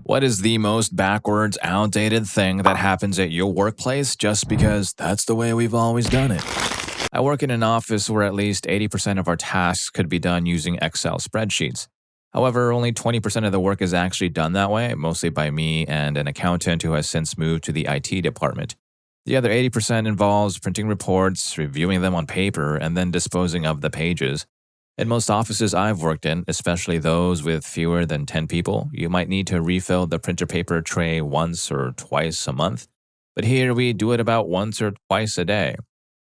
What is the most backwards, outdated thing that happens at your workplace just because that's the way we've always done it? I work in an office where at least 80% of our tasks could be done using Excel spreadsheets. However, only 20% of the work is actually done that way, mostly by me and an accountant who has since moved to the IT department. The other 80% involves printing reports, reviewing them on paper, and then disposing of the pages. In most offices I've worked in, especially those with fewer than 10 people, you might need to refill the printer paper tray once or twice a month. But here we do it about once or twice a day.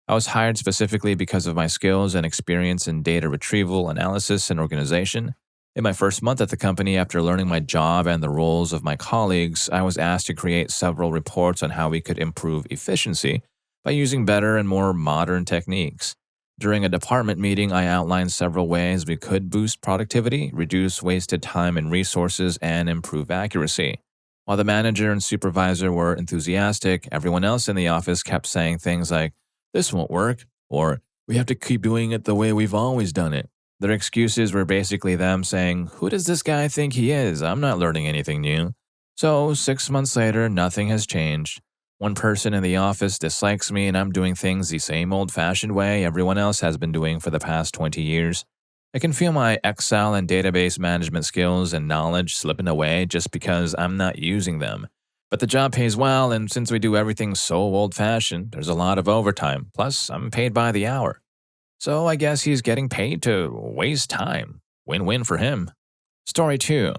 I was hired specifically because of my skills and experience in data retrieval, analysis, and organization. In my first month at the company, after learning my job and the roles of my colleagues, I was asked to create several reports on how we could improve efficiency by using better and more modern techniques. During a department meeting, I outlined several ways we could boost productivity, reduce wasted time and resources, and improve accuracy. While the manager and supervisor were enthusiastic, everyone else in the office kept saying things like, "This won't work," or "We have to keep doing it the way we've always done it." Their excuses were basically them saying, "Who does this guy think he is? I'm not learning anything new." So, 6 months later, nothing has changed. One person in the office dislikes me and I'm doing things the same old-fashioned way everyone else has been doing for the past 20 years. I can feel my Excel and database management skills and knowledge slipping away just because I'm not using them. But the job pays well, and since we do everything so old-fashioned, there's a lot of overtime. Plus, I'm paid by the hour. So I guess he's getting paid to waste time. Win-win for him. Story 2.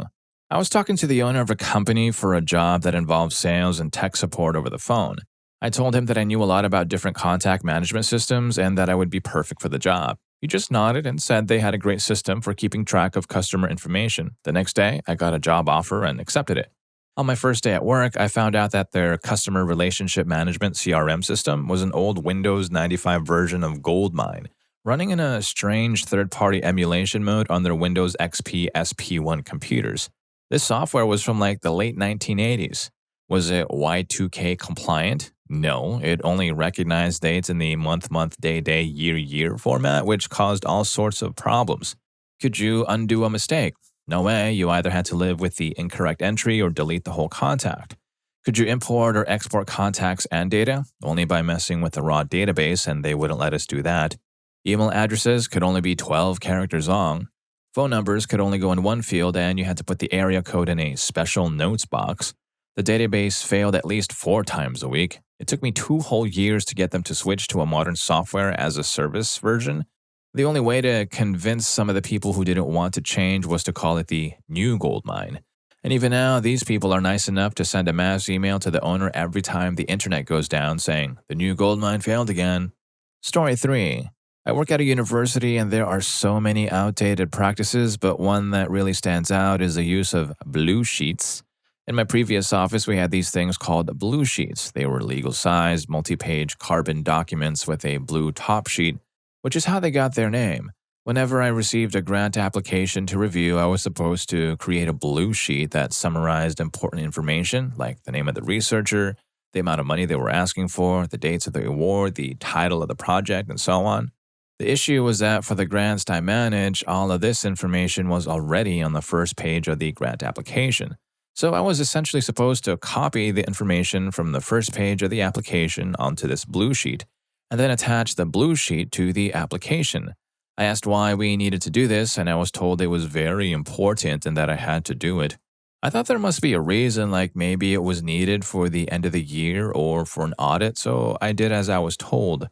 I was talking to the owner of a company for a job that involved sales and tech support over the phone. I told him that I knew a lot about different contact management systems and that I would be perfect for the job. He just nodded and said they had a great system for keeping track of customer information. The next day, I got a job offer and accepted it. On my first day at work, I found out that their customer relationship management CRM system was an old Windows 95 version of Goldmine, running in a strange third-party emulation mode on their Windows XP SP1 computers. This software was from like the late 1980s. Was it Y2K compliant? No, it only recognized dates in the month, day, year format, which caused all sorts of problems. Could you undo a mistake? No way, you either had to live with the incorrect entry or delete the whole contact. Could you import or export contacts and data? Only by messing with the raw database, and they wouldn't let us do that. Email addresses could only be 12 characters long. Phone numbers could only go in one field, and you had to put the area code in a special notes box. The database failed at least 4 times a week. It took me 2 whole years to get them to switch to a modern software as a service version. The only way to convince some of the people who didn't want to change was to call it the new goldmine. And even now, these people are nice enough to send a mass email to the owner every time the internet goes down saying, "The new goldmine failed again." Story 3. I work at a university and there are so many outdated practices, but one that really stands out is the use of blue sheets. In my previous office, we had these things called blue sheets. They were legal-sized, multi-page carbon documents with a blue top sheet, which is how they got their name. Whenever I received a grant application to review, I was supposed to create a blue sheet that summarized important information, like the name of the researcher, the amount of money they were asking for, the dates of the award, the title of the project, and so on. The issue was that for the grants I managed, all of this information was already on the first page of the grant application. So I was essentially supposed to copy the information from the first page of the application onto this blue sheet, and then attach the blue sheet to the application. I asked why we needed to do this, and I was told it was very important and that I had to do it. I thought there must be a reason, like maybe it was needed for the end of the year or for an audit, so I did as I was told.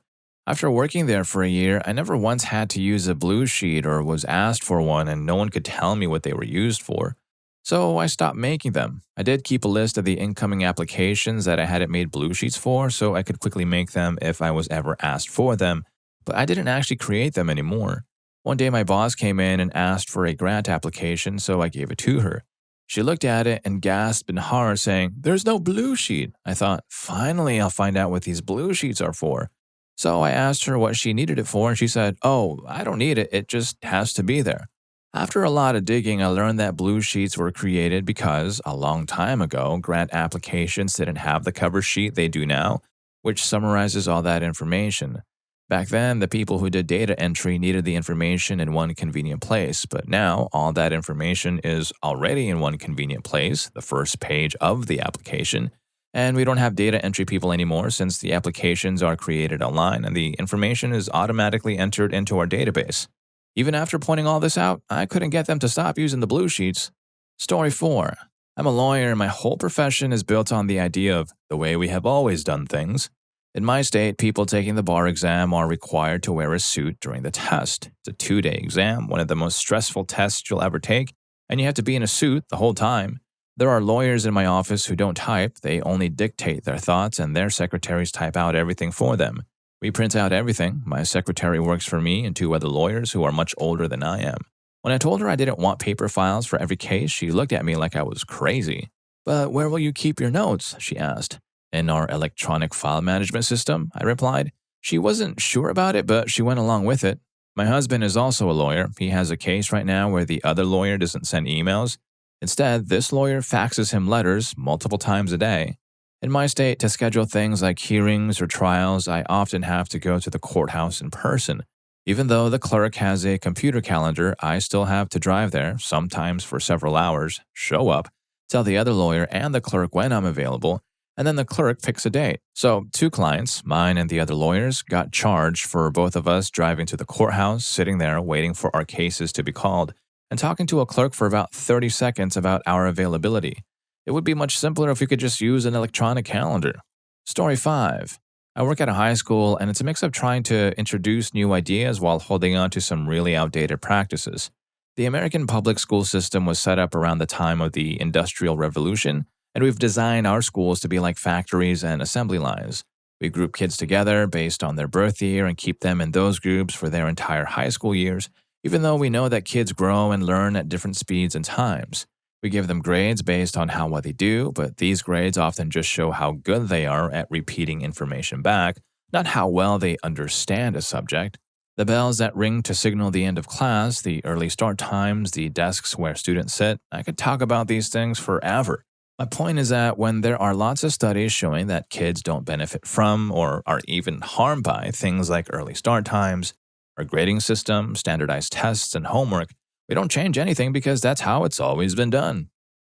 After working there for a year, I never once had to use a blue sheet or was asked for one, and no one could tell me what they were used for. So I stopped making them. I did keep a list of the incoming applications that I hadn't made blue sheets for, so I could quickly make them if I was ever asked for them, but I didn't actually create them anymore. One day my boss came in and asked for a grant application, so I gave it to her. She looked at it and gasped in horror, saying, "There's no blue sheet." I thought, finally I'll find out what these blue sheets are for. So I asked her what she needed it for, and she said, "Oh, I don't need it, it just has to be there." After a lot of digging, I learned that blue sheets were created because, a long time ago, grant applications didn't have the cover sheet they do now, which summarizes all that information. Back then, the people who did data entry needed the information in one convenient place, but now all that information is already in one convenient place, the first page of the application, and we don't have data entry people anymore since the applications are created online and the information is automatically entered into our database. Even after pointing all this out, I couldn't get them to stop using the blue sheets. Story 4. I'm a lawyer and my whole profession is built on the idea of the way we have always done things. In my state, people taking the bar exam are required to wear a suit during the test. It's a 2-day exam, one of the most stressful tests you'll ever take, and you have to be in a suit the whole time. There are lawyers in my office who don't type, they only dictate their thoughts and their secretaries type out everything for them. We print out everything. My secretary works for me and 2 other lawyers who are much older than I am. When I told her I didn't want paper files for every case, she looked at me like I was crazy. "But where will you keep your notes?" she asked. "In our electronic file management system," I replied. She wasn't sure about it, but she went along with it. My husband is also a lawyer. He has a case right now where the other lawyer doesn't send emails. Instead, this lawyer faxes him letters multiple times a day. In my state, to schedule things like hearings or trials, I often have to go to the courthouse in person. Even though the clerk has a computer calendar, I still have to drive there, sometimes for several hours, show up, tell the other lawyer and the clerk when I'm available, and then the clerk picks a date. So 2 clients, mine and the other lawyers, got charged for both of us driving to the courthouse, sitting there waiting for our cases to be called, and talking to a clerk for about 30 seconds about our availability. It would be much simpler if we could just use an electronic calendar. Story 5. I work at a high school, and it's a mix of trying to introduce new ideas while holding on to some really outdated practices. The American public school system was set up around the time of the Industrial Revolution, and we've designed our schools to be like factories and assembly lines. We group kids together based on their birth year and keep them in those groups for their entire high school years, even though we know that kids grow and learn at different speeds and times. We give them grades based on how well they do, but these grades often just show how good they are at repeating information back, not how well they understand a subject. The bells that ring to signal the end of class, the early start times, the desks where students sit, I could talk about these things forever. My point is that when there are lots of studies showing that kids don't benefit from or are even harmed by things like early start times, our grading system, standardized tests, and homework, we don't change anything because that's how it's always been done.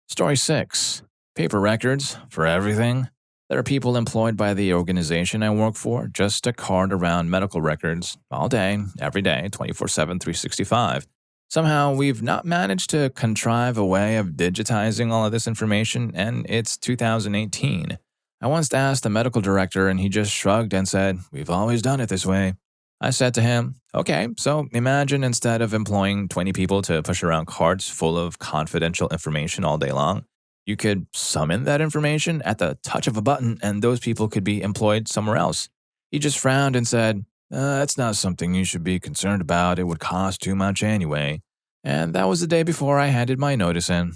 Story 6. Paper records for everything. There are people employed by the organization I work for just to cart around medical records all day, every day, 24/7, 365. Somehow, we've not managed to contrive a way of digitizing all of this information, and it's 2018. I once asked the medical director, and he just shrugged and said, "We've always done it this way." I said to him, "Okay, so imagine instead of employing 20 people to push around carts full of confidential information all day long, you could summon that information at the touch of a button, and those people could be employed somewhere else." He just frowned and said, "That's not something you should be concerned about. It would cost too much anyway." And that was the day before I handed my notice in.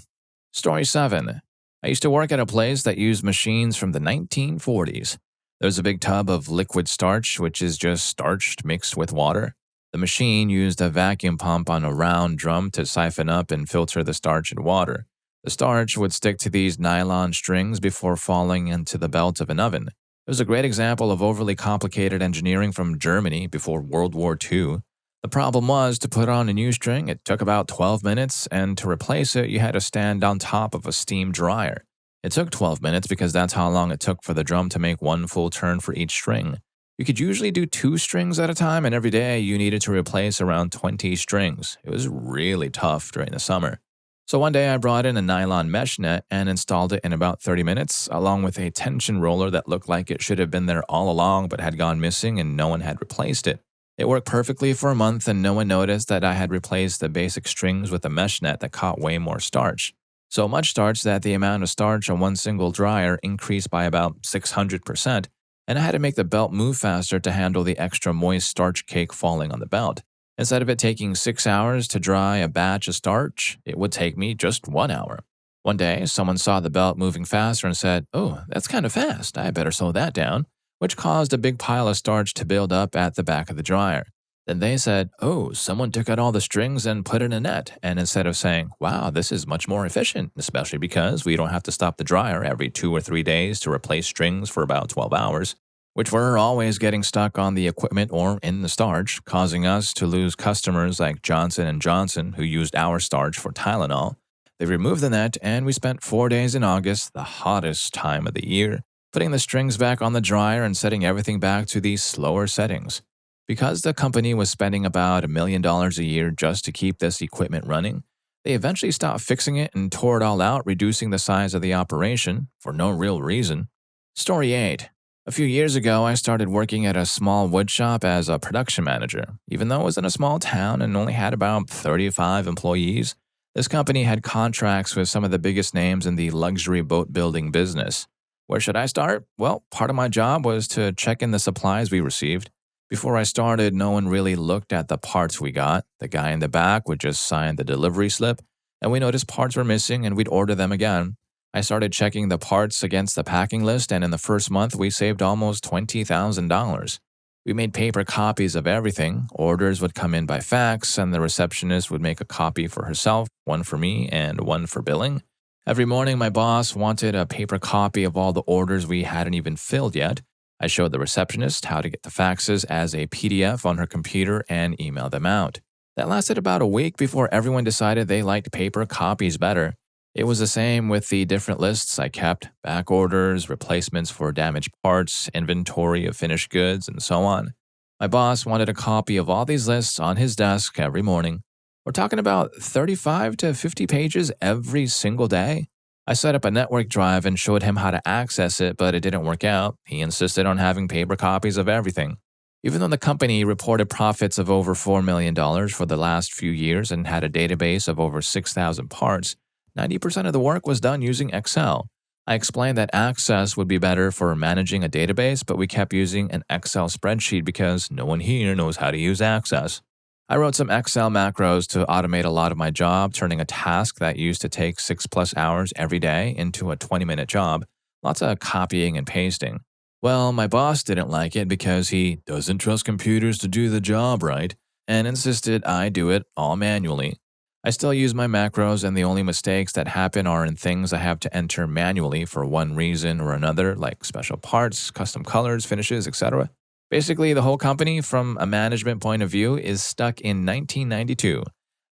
Story 7. I used to work at a place that used machines from the 1940s. There's a big tub of liquid starch, which is just starch mixed with water. The machine used a vacuum pump on a round drum to siphon up and filter the starch and water. The starch would stick to these nylon strings before falling into the belt of an oven. It was a great example of overly complicated engineering from Germany before World War II. The problem was, to put on a new string, it took about 12 minutes, and to replace it, you had to stand on top of a steam dryer. It took 12 minutes because that's how long it took for the drum to make one full turn for each string. You could usually do 2 strings at a time, and every day you needed to replace around 20 strings. It was really tough during the summer. So one day I brought in a nylon mesh net and installed it in about 30 minutes, along with a tension roller that looked like it should have been there all along but had gone missing and no one had replaced it. It worked perfectly for a month and no one noticed that I had replaced the basic strings with a mesh net that caught way more starch. So much starch that the amount of starch on one single dryer increased by about 600%, and I had to make the belt move faster to handle the extra moist starch cake falling on the belt. Instead of it taking 6 hours to dry a batch of starch, it would take me just 1 hour. One day, someone saw the belt moving faster and said, "Oh, that's kind of fast. I better slow that down," which caused a big pile of starch to build up at the back of the dryer. Then they said, "Oh, someone took out all the strings and put in a net." And instead of saying, "Wow, this is much more efficient, especially because we don't have to stop the dryer every 2 or 3 days to replace strings for about 12 hours," which were always getting stuck on the equipment or in the starch, causing us to lose customers like Johnson & Johnson who used our starch for Tylenol. They removed the net, and we spent 4 days in August, the hottest time of the year, putting the strings back on the dryer and setting everything back to these slower settings. Because the company was spending about $1 million a year just to keep this equipment running, they eventually stopped fixing it and tore it all out, reducing the size of the operation for no real reason. Story 8. A few years ago, I started working at a small wood shop as a production manager. Even though it was in a small town and only had about 35 employees, this company had contracts with some of the biggest names in the luxury boat building business. Where should I start? Well, part of my job was to check in the supplies we received. Before I started, no one really looked at the parts we got. The guy in the back would just sign the delivery slip, and we noticed parts were missing and we'd order them again. I started checking the parts against the packing list, and in the first month, we saved almost $20,000. We made paper copies of everything. Orders would come in by fax, and the receptionist would make a copy for herself, one for me, and one for billing. Every morning, my boss wanted a paper copy of all the orders we hadn't even filled yet. I showed the receptionist how to get the faxes as a PDF on her computer and email them out. That lasted about a week before everyone decided they liked paper copies better. It was the same with the different lists I kept: back orders, replacements for damaged parts, inventory of finished goods, and so on. My boss wanted a copy of all these lists on his desk every morning. We're talking about 35 to 50 pages every single day. I set up a network drive and showed him how to access it, but it didn't work out. He insisted on having paper copies of everything. Even though the company reported profits of over $4 million for the last few years and had a database of over 6,000 parts, 90% of the work was done using Excel. I explained that Access would be better for managing a database, but we kept using an Excel spreadsheet because no one here knows how to use Access. I wrote some Excel macros to automate a lot of my job, turning a task that used to take 6+ hours every day into a 20-minute job. Lots of copying and pasting. Well, my boss didn't like it because he doesn't trust computers to do the job right and insisted I do it all manually. I still use my macros, and the only mistakes that happen are in things I have to enter manually for one reason or another, like special parts, custom colors, finishes, etc. Basically, the whole company, from a management point of view, is stuck in 1992.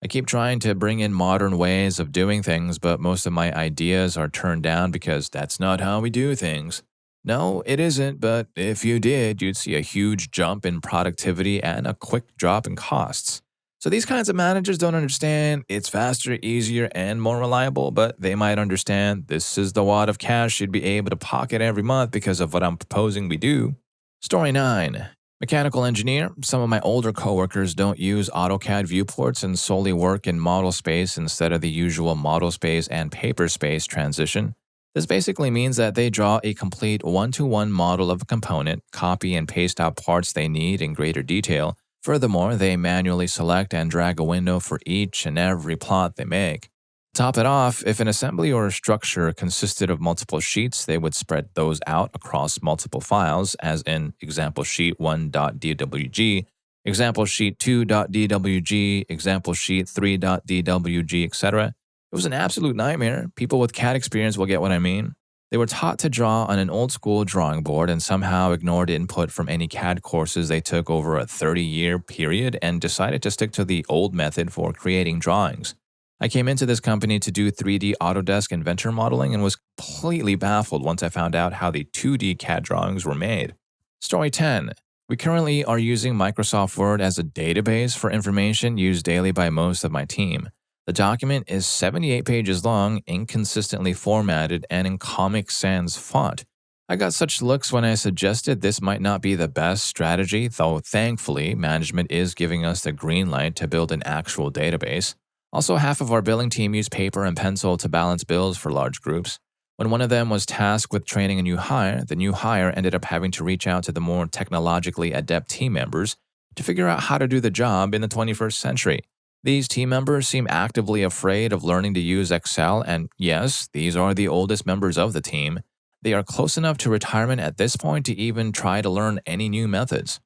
I keep trying to bring in modern ways of doing things, but most of my ideas are turned down because that's not how we do things. No, it isn't, but if you did, you'd see a huge jump in productivity and a quick drop in costs. So these kinds of managers don't understand it's faster, easier, and more reliable, but they might understand this is the wad of cash you'd be able to pocket every month because of what I'm proposing we do. Story 9. Mechanical engineer. Some of my older coworkers don't use AutoCAD viewports and solely work in model space instead of the usual model space and paper space transition. This basically means that they draw a complete one-to-one model of a component, copy and paste out parts they need in greater detail. Furthermore, they manually select and drag a window for each and every plot they make. Top it off, if an assembly or a structure consisted of multiple sheets, they would spread those out across multiple files, as in example sheet 1.dwg, example sheet 2.dwg, example sheet 3.dwg, etc. It was an absolute nightmare. People with CAD experience will get what I mean. They were taught to draw on an old-school drawing board and somehow ignored input from any CAD courses they took over a 30-year period and decided to stick to the old method for creating drawings. I came into this company to do 3D Autodesk Inventor modeling and was completely baffled once I found out how the 2D CAD drawings were made. Story 10. We currently are using Microsoft Word as a database for information used daily by most of my team. The document is 78 pages long, inconsistently formatted, and in Comic Sans font. I got such looks when I suggested this might not be the best strategy, though thankfully, management is giving us the green light to build an actual database. Also, half of our billing team used paper and pencil to balance bills for large groups. When one of them was tasked with training a new hire, the new hire ended up having to reach out to the more technologically adept team members to figure out how to do the job in the 21st century. These team members seem actively afraid of learning to use Excel, and yes, these are the oldest members of the team. They are close enough to retirement at this point to even try to learn any new methods.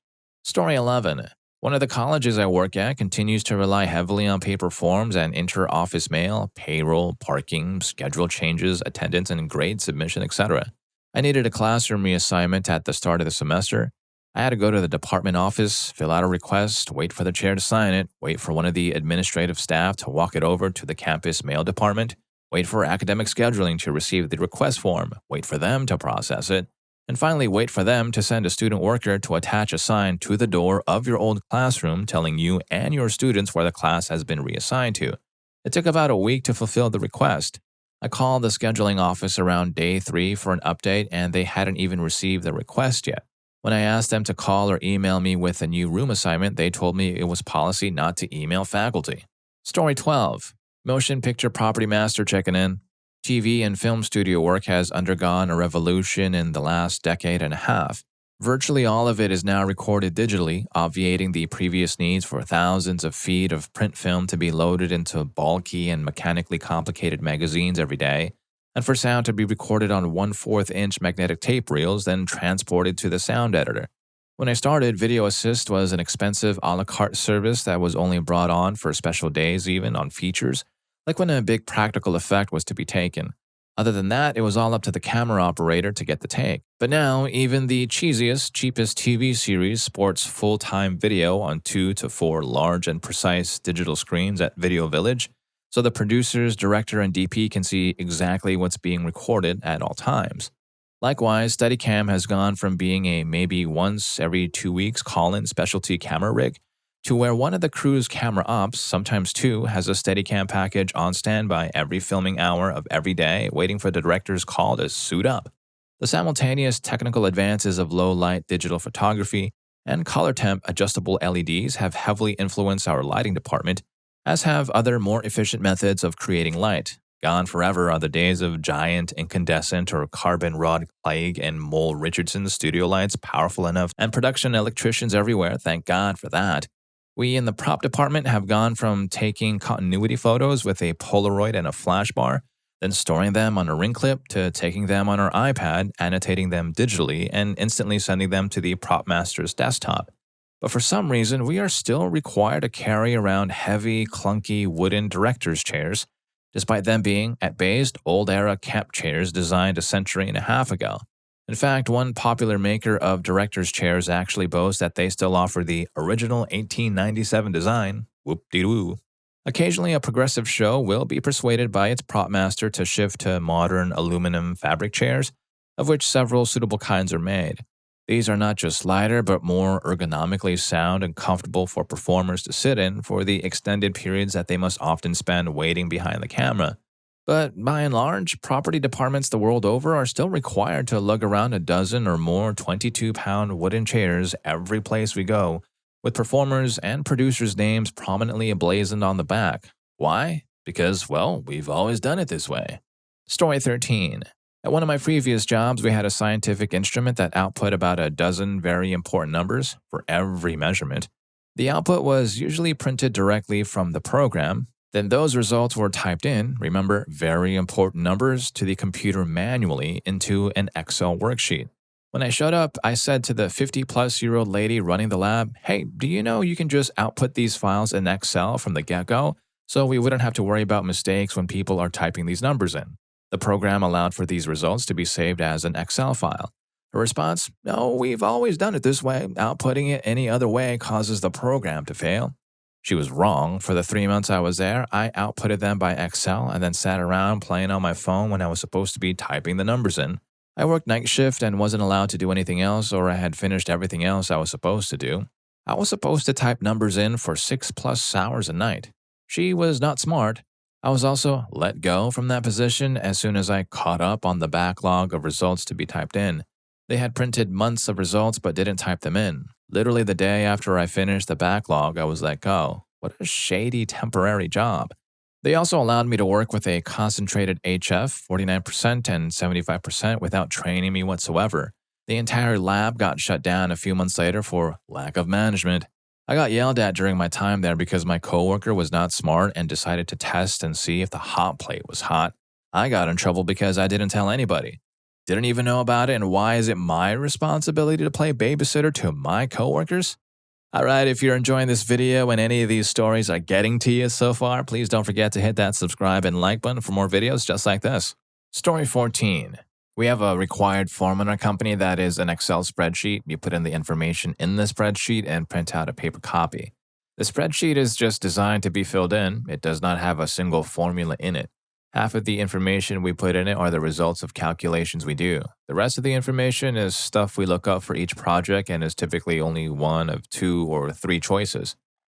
Story 11. One of the colleges I work at continues to rely heavily on paper forms and inter-office mail, payroll, parking, schedule changes, attendance and grade submission, etc. I needed a classroom reassignment at the start of the semester. I had to go to the department office, fill out a request, wait for the chair to sign it, wait for one of the administrative staff to walk it over to the campus mail department, wait for academic scheduling to receive the request form, wait for them to process it, and finally wait for them to send a student worker to attach a sign to the door of your old classroom telling you and your students where the class has been reassigned to. It took about a week to fulfill the request. I called the scheduling office around day 3 for an update, and they hadn't even received the request yet. When I asked them to call or email me with a new room assignment, they told me it was policy not to email faculty. Story 12. Motion Picture Property Master checking in. TV and film studio work has undergone a revolution in the last decade and a half. Virtually all of it is now recorded digitally, obviating the previous needs for thousands of feet of print film to be loaded into bulky and mechanically complicated magazines every day, and for sound to be recorded on 1/4-inch magnetic tape reels, then transported to the sound editor. When I started, Video Assist was an expensive a la carte service that was only brought on for special days, even on features, like when a big practical effect was to be taken. Other than that, it was all up to the camera operator to get the take. But now, even the cheesiest, cheapest TV series sports full-time video on 2 to 4 large and precise digital screens at Video Village, so the producers, director, and DP can see exactly what's being recorded at all times. Likewise, Steadicam has gone from being a maybe once every 2 weeks call-in specialty camera rig to where one of the crew's camera ops, sometimes two, has a Steadicam package on standby every filming hour of every day, waiting for the director's call to suit up. The simultaneous technical advances of low-light digital photography and color temp adjustable LEDs have heavily influenced our lighting department, as have other more efficient methods of creating light. Gone forever are the days of giant incandescent or carbon rod Clegg and Mole Richardson studio lights powerful enough, and production electricians everywhere, thank God for that. We in the prop department have gone from taking continuity photos with a Polaroid and a flash bar, then storing them on a ring clip, to taking them on our iPad, annotating them digitally, and instantly sending them to the prop master's desktop. But for some reason, we are still required to carry around heavy, clunky wooden director's chairs, despite them being, at base, old-era camp chairs designed a century and a half ago. In fact, one popular maker of director's chairs actually boasts that they still offer the original 1897 design. Whoop-de-doo. Occasionally, a progressive show will be persuaded by its prop master to shift to modern aluminum fabric chairs, of which several suitable kinds are made. These are not just lighter, but more ergonomically sound and comfortable for performers to sit in for the extended periods that they must often spend waiting behind the camera. But by and large, property departments the world over are still required to lug around a dozen or more 22-pound wooden chairs every place we go, with performers' and producers' names prominently emblazoned on the back. Why? Because, well, we've always done it this way. Story 13. At one of my previous jobs, we had a scientific instrument that output about a dozen very important numbers for every measurement. The output was usually printed directly from the program. Then those results were typed in, remember, very important numbers, to the computer manually into an Excel worksheet. When I showed up, I said to the 50-plus-year-old lady running the lab, "Hey, do you know you can just output these files in Excel from the get-go, so we wouldn't have to worry about mistakes when people are typing these numbers in?" The program allowed for these results to be saved as an Excel file. Her response, "No, we've always done it this way. Outputting it any other way causes the program to fail." She was wrong. For the 3 months I was there, I outputted them by Excel and then sat around playing on my phone when I was supposed to be typing the numbers in. I worked night shift and wasn't allowed to do anything else, or I had finished everything else I was supposed to do. I was supposed to type numbers in for 6+ hours a night. She was not smart. I was also let go from that position as soon as I caught up on the backlog of results to be typed in. They had printed months of results but didn't type them in. Literally the day after I finished the backlog, I was let go. What a shady temporary job. They also allowed me to work with a concentrated HF, 49% and 75%, without training me whatsoever. The entire lab got shut down a few months later for lack of management. I got yelled at during my time there because my coworker was not smart and decided to test and see if the hot plate was hot. I got in trouble because I didn't tell anybody. Didn't even know about it, and why is it my responsibility to play babysitter to my coworkers? Alright, if you're enjoying this video and any of these stories are getting to you so far, please don't forget to hit that subscribe and like button for more videos just like this. Story 14. We have a required form in our company that is an Excel spreadsheet. You put in the information in the spreadsheet and print out a paper copy. The spreadsheet is just designed to be filled in. It does not have a single formula in it. Half of the information we put in it are the results of calculations we do. The rest of the information is stuff we look up for each project and is typically only one of two or three choices.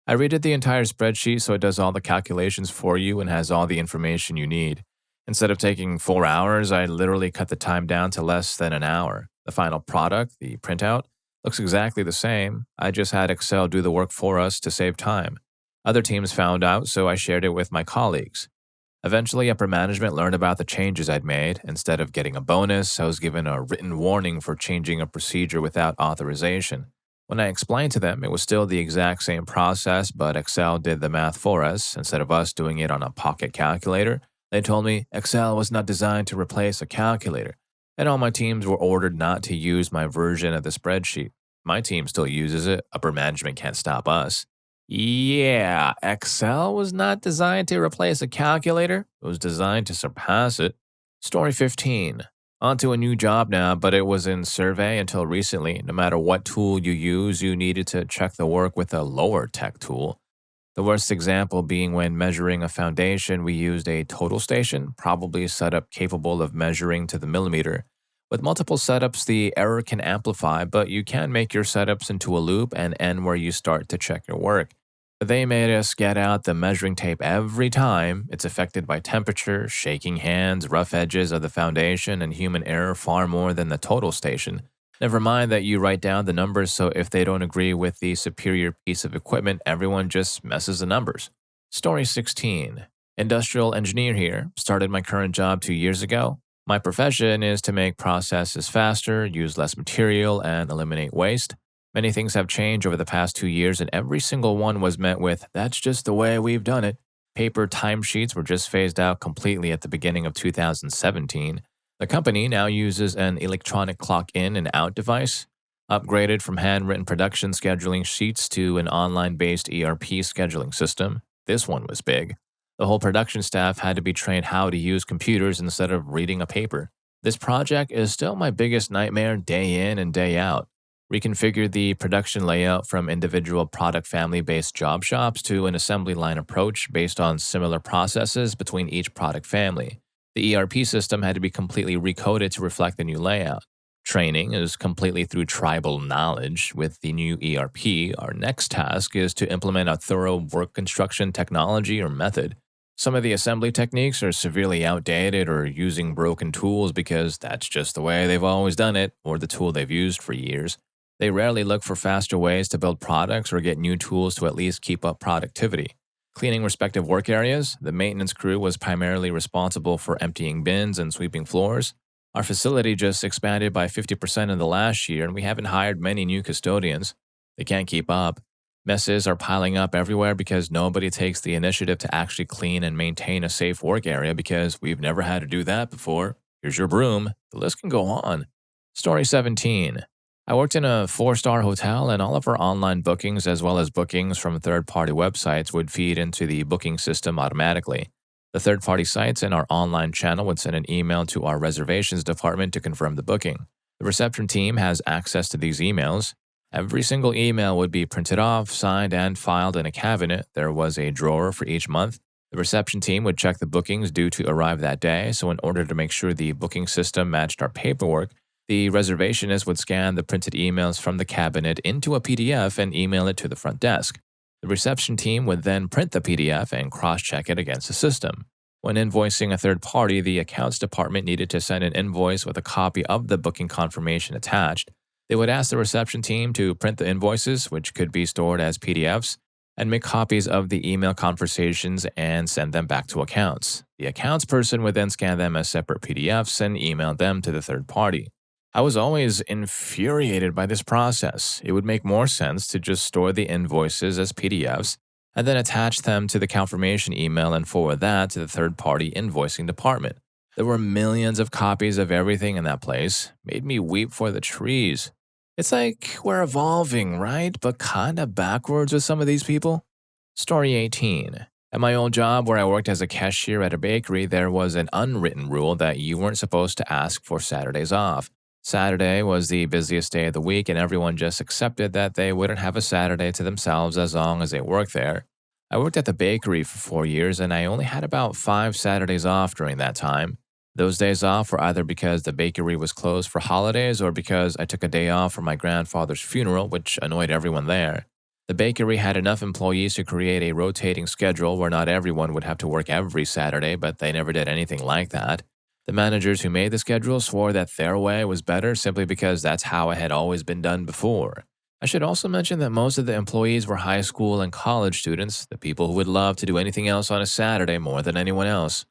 I redid the entire spreadsheet so it does all the calculations for you and has all the information you need. Instead of taking 4 hours, I literally cut the time down to less than an hour. The final product, the printout, looks exactly the same. I just had Excel do the work for us to save time. Other teams found out, so I shared it with my colleagues. Eventually, upper management learned about the changes I'd made. Instead of getting a bonus, I was given a written warning for changing a procedure without authorization. When I explained to them, it was still the exact same process, but Excel did the math for us instead of us doing it on a pocket calculator. They told me Excel was not designed to replace a calculator, and all my teams were ordered not to use my version of the spreadsheet. My team still uses it. Upper management can't stop us. Yeah, Excel was not designed to replace a calculator. It was designed to surpass it. Story 15. Onto a new job now, but it was in survey until recently. No matter what tool you use, you needed to check the work with a lower tech tool. The worst example being when measuring a foundation, we used a total station, probably set up capable of measuring to the millimeter. With multiple setups, the error can amplify, but you can make your setups into a loop and end where you start to check your work. They made us get out the measuring tape every time. It's affected by temperature, shaking hands, rough edges of the foundation, and human error far more than the total station. Never mind that you write down the numbers, so if they don't agree with the superior piece of equipment, everyone just messes the numbers. Story 16. Industrial engineer here. Started my current job 2 years ago. My profession is to make processes faster, use less material, and eliminate waste. Many things have changed over the past 2 years, and every single one was met with, "That's just the way we've done it." Paper timesheets were just phased out completely at the beginning of 2017. The company now uses an electronic clock in and out device, upgraded from handwritten production scheduling sheets to an online-based ERP scheduling system. This one was big. The whole production staff had to be trained how to use computers instead of reading a paper. This project is still my biggest nightmare day in and day out. Reconfigured the production layout from individual product family-based job shops to an assembly line approach based on similar processes between each product family. The ERP system had to be completely recoded to reflect the new layout. Training is completely through tribal knowledge. With the new ERP, our next task is to implement a thorough work construction technology or method. Some of the assembly techniques are severely outdated or using broken tools because that's just the way they've always done it or the tool they've used for years. They rarely look for faster ways to build products or get new tools to at least keep up productivity. Cleaning respective work areas, the maintenance crew was primarily responsible for emptying bins and sweeping floors. Our facility just expanded by 50% in the last year, and we haven't hired many new custodians. They can't keep up. Messes are piling up everywhere because nobody takes the initiative to actually clean and maintain a safe work area because we've never had to do that before. Here's your broom. The list can go on. Story 17. I worked in a 4-star hotel, and all of our online bookings as well as bookings from third-party websites would feed into the booking system automatically. The third-party sites in our online channel would send an email to our reservations department to confirm the booking. The reception team has access to these emails. Every single email would be printed off, signed, and filed in a cabinet. There was a drawer for each month. The reception team would check the bookings due to arrive that day, so in order to make sure the booking system matched our paperwork, the reservationist would scan the printed emails from the cabinet into a PDF and email it to the front desk. The reception team would then print the PDF and cross-check it against the system. When invoicing a third party, the accounts department needed to send an invoice with a copy of the booking confirmation attached. They would ask the reception team to print the invoices, which could be stored as PDFs, and make copies of the email conversations and send them back to accounts. The accounts person would then scan them as separate PDFs and email them to the third party. I was always infuriated by this process. It would make more sense to just store the invoices as PDFs and then attach them to the confirmation email and forward that to the third-party invoicing department. There were millions of copies of everything in that place. Made me weep for the trees. It's like we're evolving, right? But kinda backwards with some of these people. Story 18. At my old job, where I worked as a cashier at a bakery, there was an unwritten rule that you weren't supposed to ask for Saturdays off. Saturday was the busiest day of the week, and everyone just accepted that they wouldn't have a Saturday to themselves as long as they worked there. I worked at the bakery for 4 years, and I only had about 5 Saturdays off during that time. Those days off were either because the bakery was closed for holidays or because I took a day off for my grandfather's funeral, which annoyed everyone there. The bakery had enough employees to create a rotating schedule where not everyone would have to work every Saturday, but they never did anything like that. The managers who made the schedule swore that their way was better simply because that's how it had always been done before. I should also mention that most of the employees were high school and college students, the people who would love to do anything else on a Saturday more than anyone else.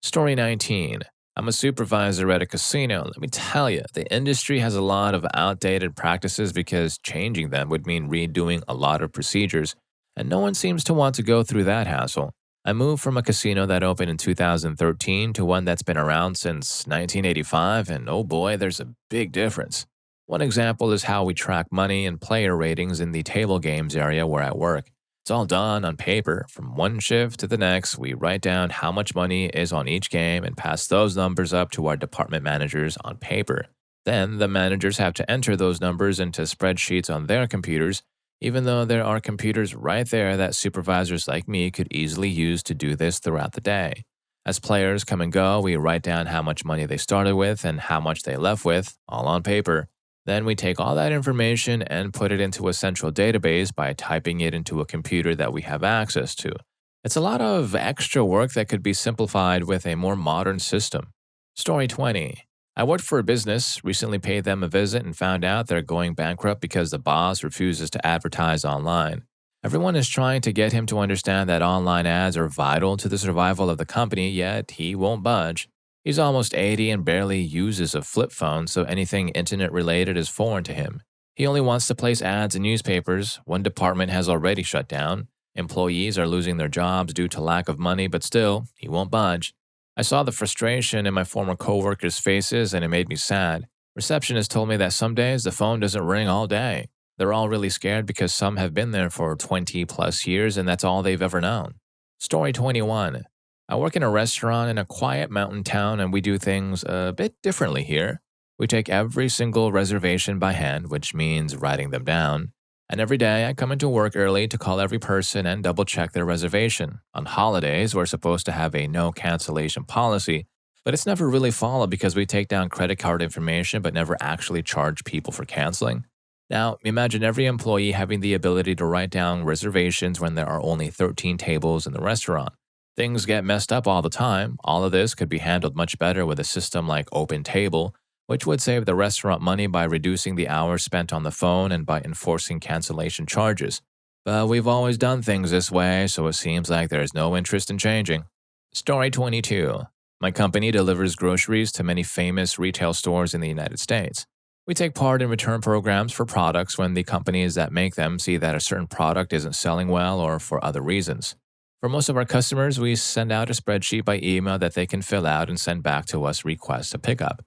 Story 19. I'm a supervisor at a casino. Let me tell you, the industry has a lot of outdated practices because changing them would mean redoing a lot of procedures, and no one seems to want to go through that hassle. I moved from a casino that opened in 2013 to one that's been around since 1985, and oh boy, there's a big difference. One example is how we track money and player ratings in the table games area where I work. It's all done on paper. From one shift to the next, we write down how much money is on each game and pass those numbers up to our department managers on paper. Then the managers have to enter those numbers into spreadsheets on their computers, even though there are computers right there that supervisors like me could easily use to do this throughout the day. As players come and go, we write down how much money they started with and how much they left with, all on paper. Then we take all that information and put it into a central database by typing it into a computer that we have access to. It's a lot of extra work that could be simplified with a more modern system. Story 20. I worked for a business, recently paid them a visit, and found out they're going bankrupt because the boss refuses to advertise online. Everyone is trying to get him to understand that online ads are vital to the survival of the company, yet he won't budge. He's almost 80 and barely uses a flip phone, so anything internet-related is foreign to him. He only wants to place ads in newspapers. One department has already shut down. Employees are losing their jobs due to lack of money, but still, he won't budge. I saw the frustration in my former coworkers' faces, and it made me sad. Receptionists told me that some days the phone doesn't ring all day. They're all really scared because some have been there for 20-plus years, and that's all they've ever known. Story 21. I work in a restaurant in a quiet mountain town, and we do things a bit differently here. We take every single reservation by hand, which means writing them down. And every day I come into work early to call every person and double-check their reservation. On holidays, we're supposed to have a no cancellation policy, but it's never really followed because we take down credit card information but never actually charge people for canceling. Now, imagine every employee having the ability to write down reservations when there are only 13 tables in the restaurant. Things get messed up all the time. All of this could be handled much better with a system like Open Table, which would save the restaurant money by reducing the hours spent on the phone and by enforcing cancellation charges. But we've always done things this way, so it seems like there is no interest in changing. Story 22. My company delivers groceries to many famous retail stores in the United States. We take part in return programs for products when the companies that make them see that a certain product isn't selling well or for other reasons. For most of our customers, we send out a spreadsheet by email that they can fill out and send back to us requests to pick up.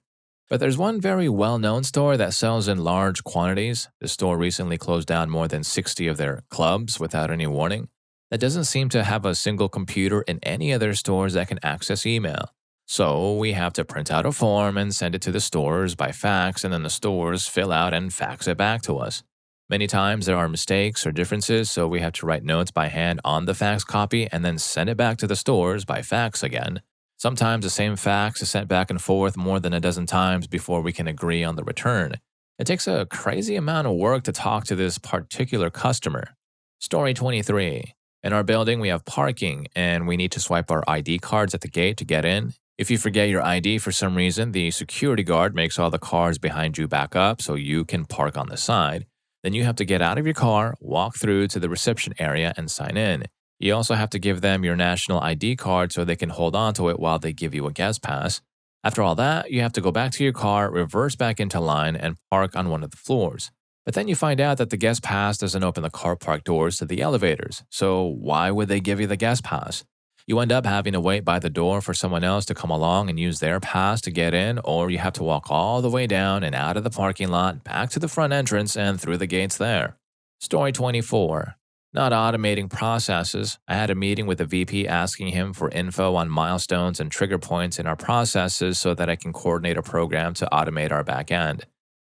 But there's one very well-known store that sells in large quantities. The store recently closed down more than 60 of their clubs without any warning. That doesn't seem to have a single computer in any of their stores that can access email. So we have to print out a form and send it to the stores by fax, and then the stores fill out and fax it back to us. Many times there are mistakes or differences, so we have to write notes by hand on the fax copy and then send it back to the stores by fax again. Sometimes the same fax is sent back and forth more than a dozen times before we can agree on the return. It takes a crazy amount of work to talk to this particular customer. Story 23. In our building, we have parking, and we need to swipe our ID cards at the gate to get in. If you forget your ID for some reason, the security guard makes all the cars behind you back up so you can park on the side. Then you have to get out of your car, walk through to the reception area, and sign in. You also have to give them your national ID card so they can hold on to it while they give you a guest pass. After all that, you have to go back to your car, reverse back into line, and park on one of the floors. But then you find out that the guest pass doesn't open the car park doors to the elevators, so why would they give you the guest pass? You end up having to wait by the door for someone else to come along and use their pass to get in, or you have to walk all the way down and out of the parking lot, back to the front entrance and through the gates there. Story 24. Not automating processes. I had a meeting with the VP asking him for info on milestones and trigger points in our processes so that I can coordinate a program to automate our back end.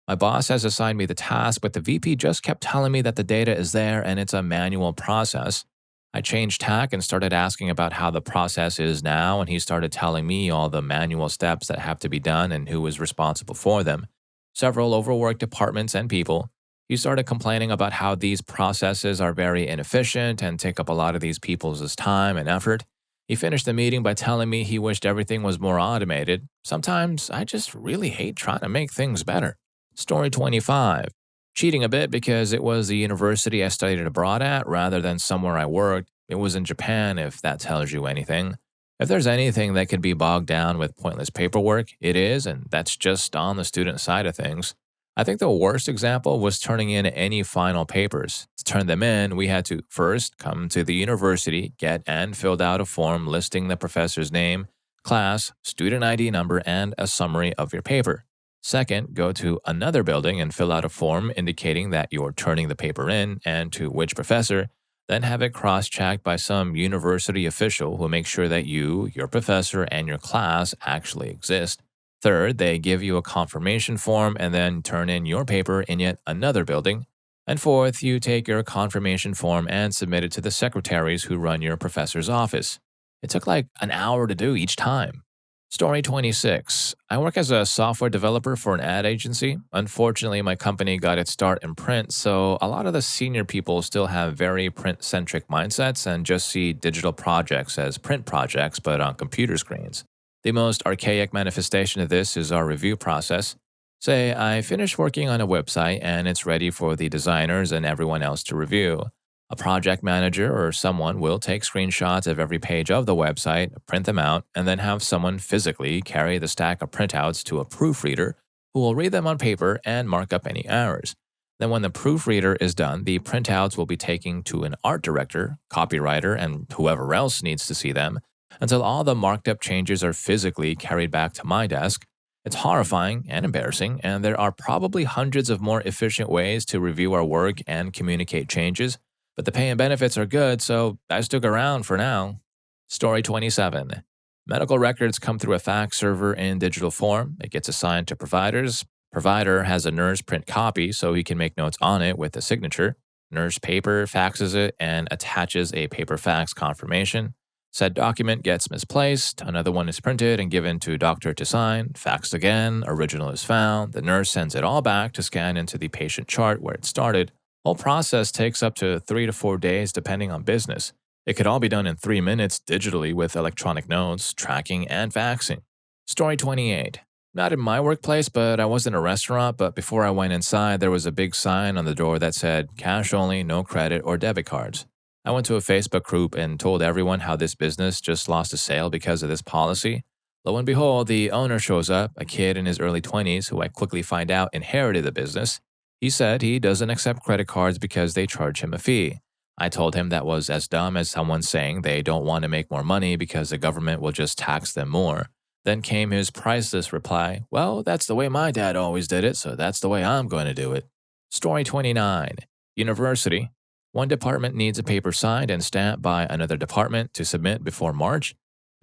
My boss has assigned me the task, but the VP just kept telling me that the data is there and it's a manual process. I changed tack and started asking about how the process is now, and he started telling me all the manual steps that have to be done and who is responsible for them. Several overworked departments and people. He started complaining about how these processes are very inefficient and take up a lot of these people's time and effort. He finished the meeting by telling me he wished everything was more automated. Sometimes I just really hate trying to make things better. Story 25. Cheating a bit because it was the university I studied abroad at rather than somewhere I worked. It was in Japan, if that tells you anything. If there's anything that could be bogged down with pointless paperwork, it is, and that's just on the student side of things. I think the worst example was turning in any final papers. To turn them in, we had to first come to the university, get and filled out a form listing the professor's name, class, student ID number, and a summary of your paper. Second, go to another building and fill out a form indicating that you're turning the paper in and to which professor, then have it cross-checked by some university official who makes sure that you, your professor, and your class actually exist. Third, they give you a confirmation form and then turn in your paper in yet another building. And fourth, you take your confirmation form and submit it to the secretaries who run your professor's office. It took like an hour to do each time. Story 26. I work as a software developer for an ad agency. Unfortunately, my company got its start in print, so a lot of the senior people still have very print-centric mindsets and just see digital projects as print projects but on computer screens. The most archaic manifestation of this is our review process. Say, I finish working on a website and it's ready for the designers and everyone else to review. A project manager or someone will take screenshots of every page of the website, print them out, and then have someone physically carry the stack of printouts to a proofreader who will read them on paper and mark up any errors. Then when the proofreader is done, the printouts will be taken to an art director, copywriter, and whoever else needs to see them, until all the marked up changes are physically carried back to my desk. It's horrifying and embarrassing, and there are probably hundreds of more efficient ways to review our work and communicate changes, but the pay and benefits are good, so I stuck around for now. Story 27. Medical records come through a fax server in digital form. It gets assigned to providers. Provider has a nurse print copy so he can make notes on it with a signature. Nurse paper faxes it and attaches a paper fax confirmation. Said document gets misplaced, another one is printed and given to doctor to sign, faxed again, original is found, the nurse sends it all back to scan into the patient chart where it started. Whole process takes up to 3 to 4 days depending on business. It could all be done in 3 minutes digitally with electronic notes, tracking, and faxing. Story 28. Not in my workplace, but I was in a restaurant, but before I went inside, there was a big sign on the door that said, cash only, no credit or debit cards. I went to a Facebook group and told everyone how this business just lost a sale because of this policy. Lo and behold, the owner shows up, a kid in his early 20s who I quickly find out inherited the business. He said he doesn't accept credit cards because they charge him a fee. I told him that was as dumb as someone saying they don't want to make more money because the government will just tax them more. Then came his priceless reply, well, that's the way my dad always did it, so that's the way I'm going to do it. Story 29. University. One department needs a paper signed and stamped by another department to submit before March.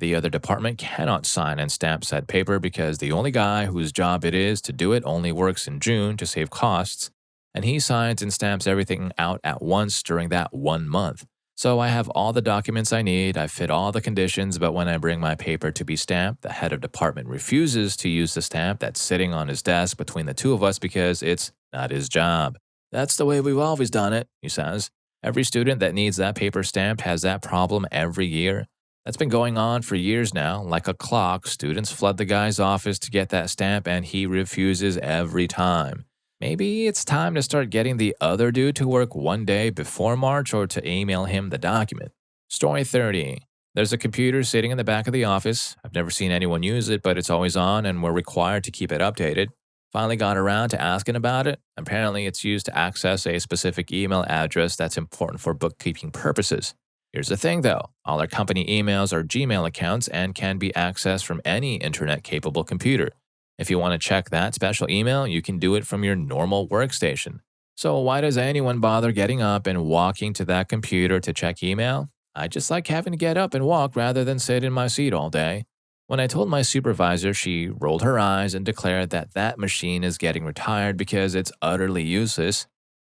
The other department cannot sign and stamp said paper because the only guy whose job it is to do it only works in June to save costs, and he signs and stamps everything out at once during that 1 month. So I have all the documents I need, I fit all the conditions, but when I bring my paper to be stamped, the head of department refuses to use the stamp that's sitting on his desk between the two of us because it's not his job. That's the way we've always done it, he says. Every student that needs that paper stamped has that problem every year. That's been going on for years now. Like a clock, students flood the guy's office to get that stamp and he refuses every time. Maybe it's time to start getting the other dude to work 1 day before March or to email him the document. Story 30. There's a computer sitting in the back of the office. I've never seen anyone use it, but it's always on and we're required to keep it updated. Finally got around to asking about it. Apparently, it's used to access a specific email address that's important for bookkeeping purposes. Here's the thing though, all our company emails are Gmail accounts and can be accessed from any internet-capable computer. If you want to check that special email, you can do it from your normal workstation. So, why does anyone bother getting up and walking to that computer to check email? I just like having to get up and walk rather than sit in my seat all day. When I told my supervisor, she rolled her eyes and declared that that machine is getting retired because it's utterly useless.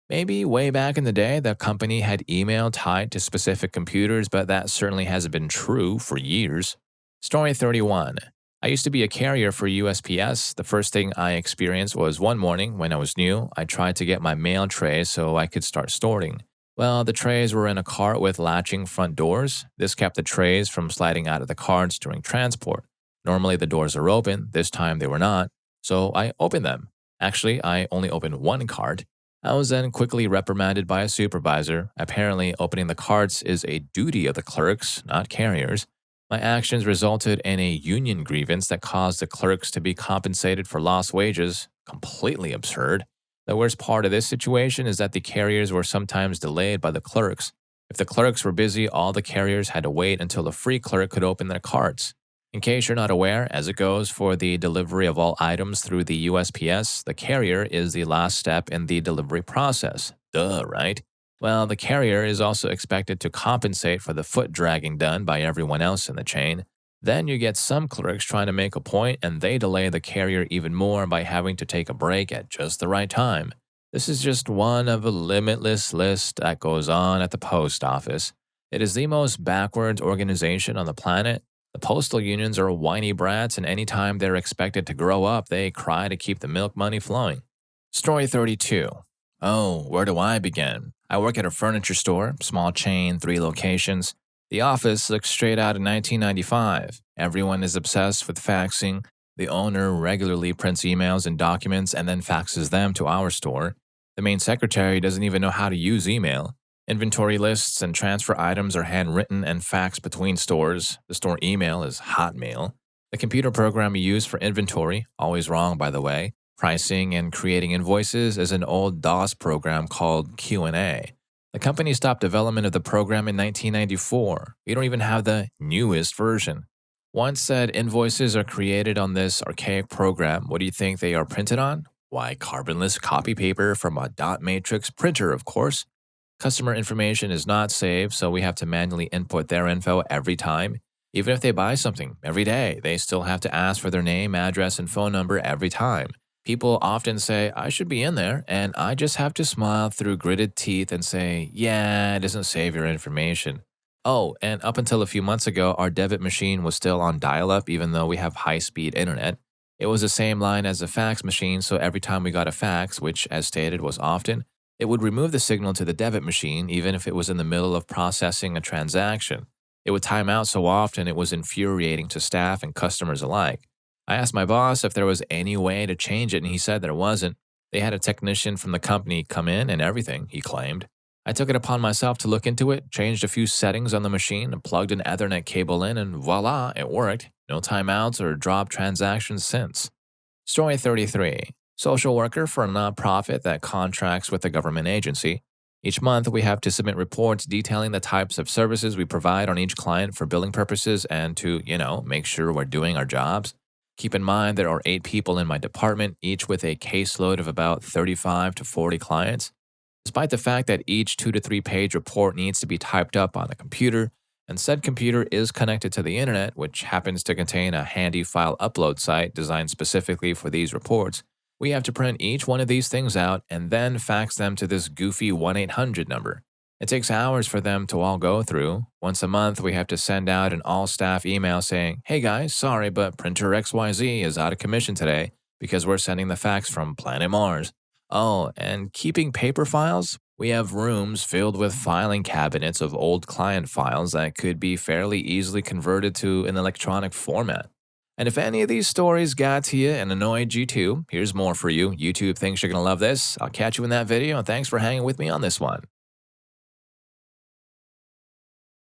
Maybe way back in the day, the company had email tied to specific computers, but that certainly hasn't been true for years. Story 31. I used to be a carrier for USPS. The first thing I experienced was one morning when I was new, I tried to get my mail tray so I could start sorting. Well, the trays were in a cart with latching front doors. This kept the trays from sliding out of the carts during transport. Normally, the doors are open. This time, they were not. So I opened them. Actually, I only opened one cart. I was then quickly reprimanded by a supervisor. Apparently, opening the carts is a duty of the clerks, not carriers. My actions resulted in a union grievance that caused the clerks to be compensated for lost wages. Completely absurd. The worst part of this situation is that the carriers were sometimes delayed by the clerks. If the clerks were busy, all the carriers had to wait until a free clerk could open their carts. In case you're not aware, as it goes for the delivery of all items through the USPS, the carrier is the last step in the delivery process. Duh, right? Well, the carrier is also expected to compensate for the foot dragging done by everyone else in the chain. Then you get some clerks trying to make a point and they delay the carrier even more by having to take a break at just the right time. This is just one of a limitless list that goes on at the post office. It is the most backwards organization on the planet. The postal unions are whiny brats, and anytime they're expected to grow up, they cry to keep the milk money flowing. Story 32. Oh, where do I begin? I work at a furniture store, small chain, 3 locations. The office looks straight out of 1995. Everyone is obsessed with faxing. The owner regularly prints emails and documents and then faxes them to our store. The main secretary doesn't even know how to use email. Inventory lists and transfer items are handwritten and faxed between stores. The store email is Hotmail. The computer program we use for inventory, always wrong by the way, pricing and creating invoices is an old DOS program called Q&A. The company stopped development of the program in 1994. We don't even have the newest version. Once said invoices are created on this archaic program, what do you think they are printed on? Why, carbonless copy paper from a dot matrix printer, of course. Customer information is not saved, so we have to manually input their info every time. Even if they buy something every day, they still have to ask for their name, address, and phone number every time. People often say, I should be in there, and I just have to smile through gritted teeth and say, yeah, it doesn't save your information. Oh, and up until a few months ago, our debit machine was still on dial-up even though we have high-speed internet. It was the same line as a fax machine, so every time we got a fax, which as stated was often, it would remove the signal to the debit machine even if it was in the middle of processing a transaction. It would time out so often it was infuriating to staff and customers alike. I asked my boss if there was any way to change it and he said there wasn't. They had a technician from the company come in and everything, he claimed. I took it upon myself to look into it, changed a few settings on the machine, and plugged an Ethernet cable in, and voila, it worked. No timeouts or dropped transactions since. Story 33. Social worker for a nonprofit that contracts with a government agency. Each month, we have to submit reports detailing the types of services we provide on each client for billing purposes and to, make sure we're doing our jobs. Keep in mind there are 8 people in my department, each with a caseload of about 35 to 40 clients. Despite the fact that each 2 to 3 page report needs to be typed up on a computer, and said computer is connected to the internet, which happens to contain a handy file upload site designed specifically for these reports, we have to print each one of these things out and then fax them to this goofy 1-800 number. It takes hours for them to all go through. Once a month, we have to send out an all-staff email saying, hey guys, sorry, but printer XYZ is out of commission today because we're sending the fax from planet Mars. Oh, and keeping paper files? We have rooms filled with filing cabinets of old client files that could be fairly easily converted to an electronic format. And if any of these stories got to you and annoyed you too, here's more for you. YouTube thinks you're going to love this. I'll catch you in that video, and thanks for hanging with me on this one.